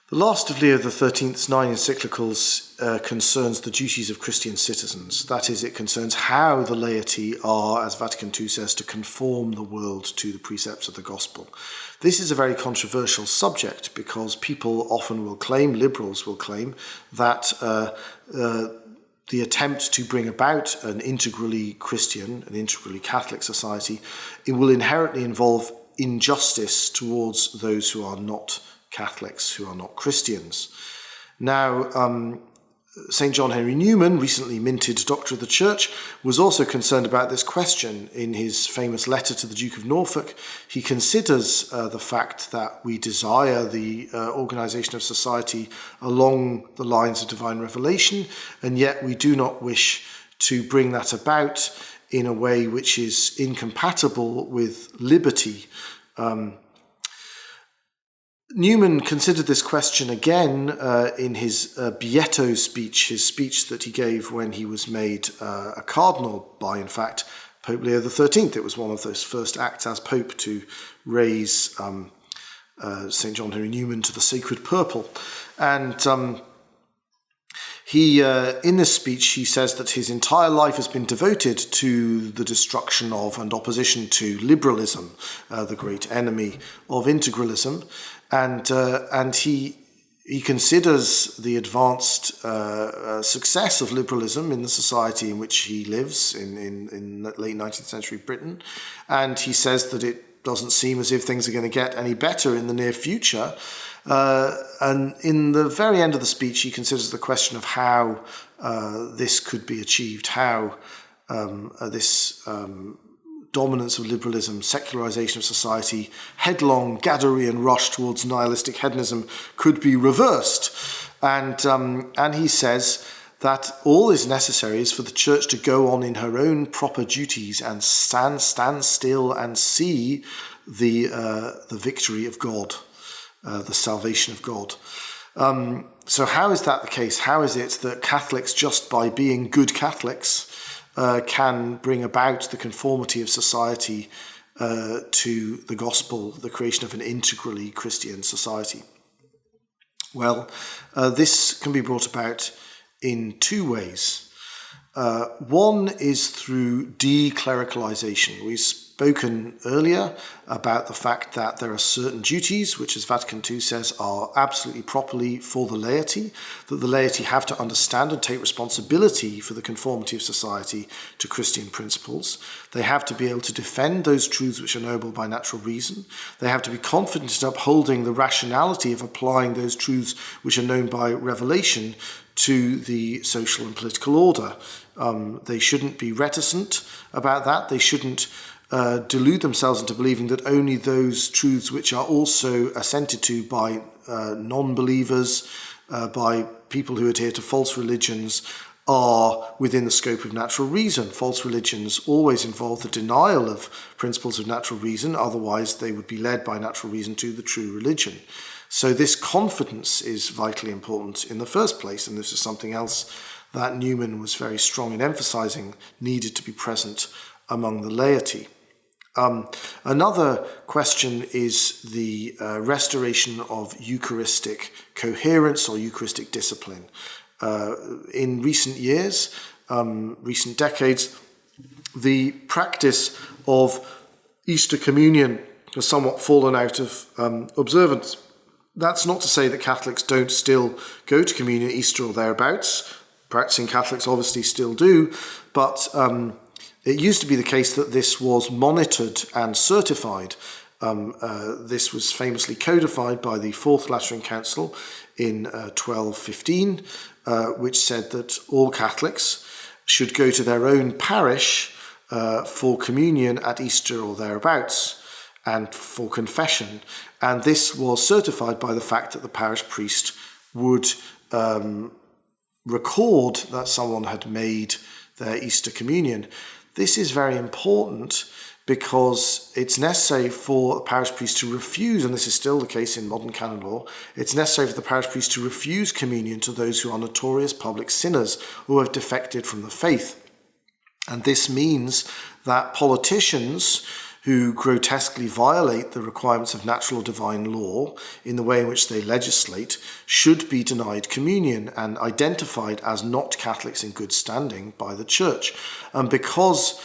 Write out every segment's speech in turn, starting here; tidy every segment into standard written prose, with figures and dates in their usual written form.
The last of Leo XIII's 9 encyclicals concerns the duties of Christian citizens. That is, it concerns how the laity are, as Vatican II says, to conform the world to the precepts of the gospel. This is a very controversial subject because people often will claim, liberals will claim, that the attempt to bring about an integrally Christian, an integrally Catholic society, it will inherently involve injustice towards those who are not Catholics, who are not Christians. Now, St. John Henry Newman, recently minted Doctor of the Church, was also concerned about this question. In his famous letter to the Duke of Norfolk, he considers the fact that we desire the organisation of society along the lines of divine revelation, and yet we do not wish to bring that about in a way which is incompatible with liberty. Newman considered this question again in his Beato speech, his speech that he gave when he was made a cardinal by, in fact, Pope Leo XIII. It was one of those first acts as Pope to raise St. John Henry Newman to the sacred purple. And he, in this speech, he says that his entire life has been devoted to the destruction of and opposition to liberalism, the great enemy of integralism. And he considers the advanced success of liberalism in the society in which he lives, in late 19th century Britain. And he says that it doesn't seem as if things are going to get any better in the near future. And in the very end of the speech, he considers the question of how this could be achieved, how this dominance of liberalism, secularization of society, headlong Gadarrean rush towards nihilistic hedonism could be reversed. And he says that all is necessary is for the Church to go on in her own proper duties and stand still and see the victory of God, the salvation of God. So how is that the case? How is it that Catholics, just by being good Catholics, can bring about the conformity of society to the gospel, the creation of an integrally Christian society? Well, this can be brought about in two ways. One is through declericalization. We've spoken earlier about the fact that there are certain duties which, as Vatican II says, are absolutely properly for the laity, that the laity have to understand and take responsibility for the conformity of society to Christian principles. They have to be able to defend those truths which are knowable by natural reason. They have to be confident in upholding the rationality of applying those truths which are known by revelation to the social and political order. They shouldn't be reticent about that. They shouldn't delude themselves into believing that only those truths which are also assented to by non-believers, by people who adhere to false religions, are within the scope of natural reason. False religions always involve the denial of principles of natural reason, otherwise they would be led by natural reason to the true religion. So this confidence is vitally important in the first place, and this is something else that Newman was very strong in emphasizing needed to be present among the laity. Another question is the restoration of Eucharistic coherence or Eucharistic discipline. In recent years, recent decades, the practice of Easter communion has somewhat fallen out of observance. That's not to say that Catholics don't still go to communion Easter or thereabouts. Practicing Catholics obviously still do, but it used to be the case that this was monitored and certified. This was famously codified by the Fourth Lateran Council in 1215, which said that all Catholics should go to their own parish for communion at Easter or thereabouts and for confession. And this was certified by the fact that the parish priest would record that someone had made their Easter communion. This is very important because it's necessary for a parish priest to refuse, and this is still the case in modern canon law, it's necessary for the parish priest to refuse communion to those who are notorious public sinners who have defected from the faith. And this means that politicians who grotesquely violate the requirements of natural divine law in the way in which they legislate should be denied communion and identified as not Catholics in good standing by the Church. And because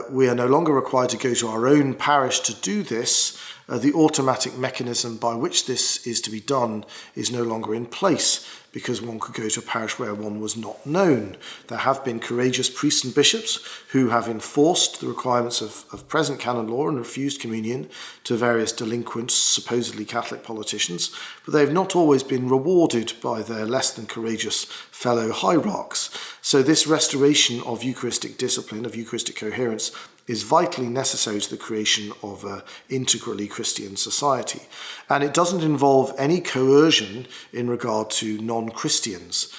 we are no longer required to go to our own parish to do this, the automatic mechanism by which this is to be done is no longer in place, because one could go to a parish where one was not known. There have been courageous priests and bishops who have enforced the requirements of present canon law and refused communion to various delinquent, supposedly Catholic politicians, but they have not always been rewarded by their less than courageous fellow hierarchs. So this restoration of Eucharistic discipline, of Eucharistic coherence, is vitally necessary to the creation of an integrally Christian society. And it doesn't involve any coercion in regard to non-Christians.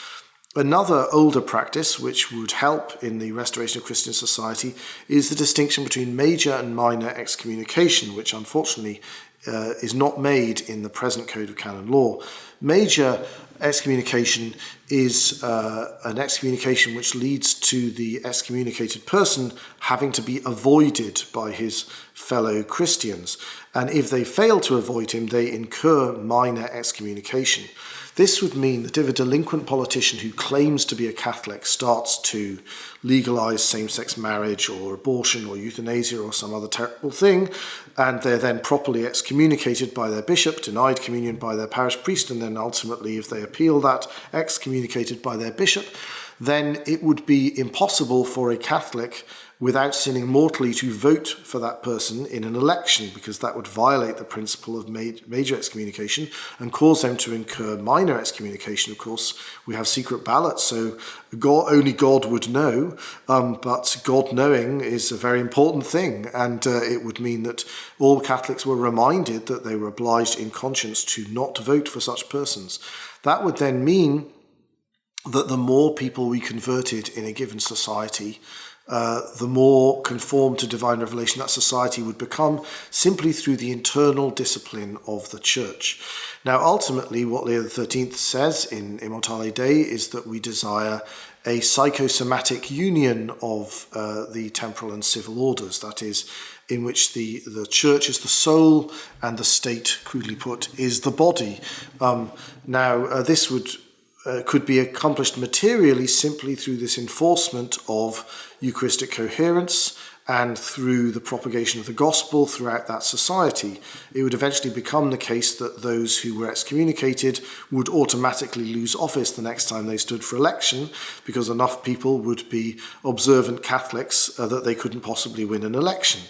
Another older practice which would help in the restoration of Christian society is the distinction between major and minor excommunication, which unfortunately is not made in the present Code of Canon Law. Major excommunication is an excommunication which leads to the excommunicated person having to be avoided by his fellow Christians. And if they fail to avoid him, they incur minor excommunication. This would mean that if a delinquent politician who claims to be a Catholic starts to legalize same-sex marriage or abortion or euthanasia or some other terrible thing, and they're then properly excommunicated by their bishop, denied communion by their parish priest, and then ultimately, if they appeal that, excommunicated by their bishop, then it would be impossible for a Catholic without sinning mortally to vote for that person in an election, because that would violate the principle of major excommunication and cause them to incur minor excommunication. Of course, we have secret ballots, so only God would know, but God knowing is a very important thing, and it would mean that all Catholics were reminded that they were obliged in conscience to not vote for such persons. That would then mean that the more people we converted in a given society, the more conformed to divine revelation that society would become, simply through the internal discipline of the Church. Now, ultimately, what Leo XIII says in Immortale Dei is that we desire a psychosomatic union of the temporal and civil orders, that is, in which the Church is the soul and the state, crudely put, is the body. This could be accomplished materially simply through this enforcement of Eucharistic coherence and through the propagation of the gospel throughout that society. It would eventually become the case that those who were excommunicated would automatically lose office the next time they stood for election, because enough people would be observant Catholics that they couldn't possibly win an election.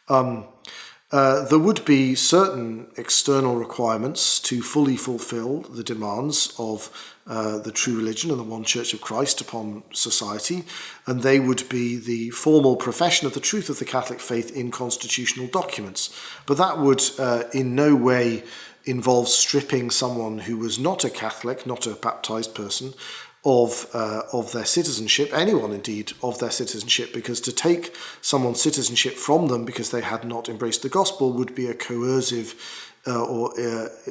There would be certain external requirements to fully fulfill the demands of the true religion and the one Church of Christ upon society, and they would be the formal profession of the truth of the Catholic faith in constitutional documents. But that would in no way involve stripping someone who was not a Catholic, not a baptized person, of their citizenship, anyone indeed, of their citizenship, because to take someone's citizenship from them because they had not embraced the gospel would be a coercive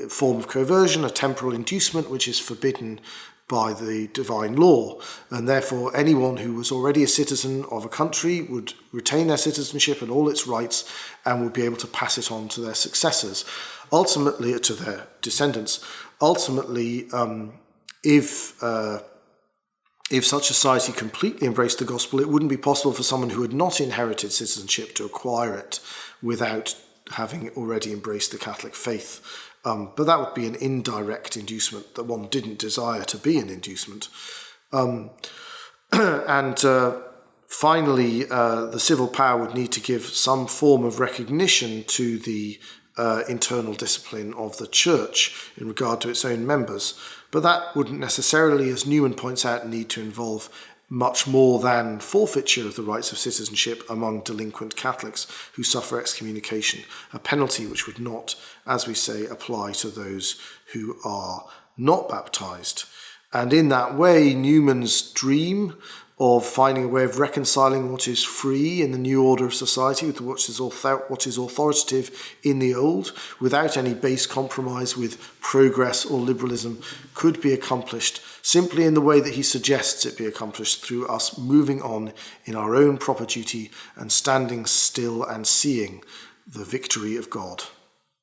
form of coercion, a temporal inducement which is forbidden by the divine law. And therefore anyone who was already a citizen of a country would retain their citizenship and all its rights and would be able to pass it on to their successors, ultimately to their descendants. Ultimately, if such a society completely embraced the gospel, it wouldn't be possible for someone who had not inherited citizenship to acquire it without having already embraced the Catholic faith. But that would be an indirect inducement that one didn't desire to be an inducement. Finally, the civil power would need to give some form of recognition to the internal discipline of the Church in regard to its own members. But that wouldn't necessarily, as Newman points out, need to involve much more than forfeiture of the rights of citizenship among delinquent Catholics who suffer excommunication, a penalty which would not, as we say, apply to those who are not baptized. And in that way, Newman's dream of finding a way of reconciling what is free in the new order of society with what is authoritative in the old, without any base compromise with progress or liberalism, could be accomplished simply in the way that he suggests it be accomplished, through us moving on in our own proper duty and standing still and seeing the victory of God.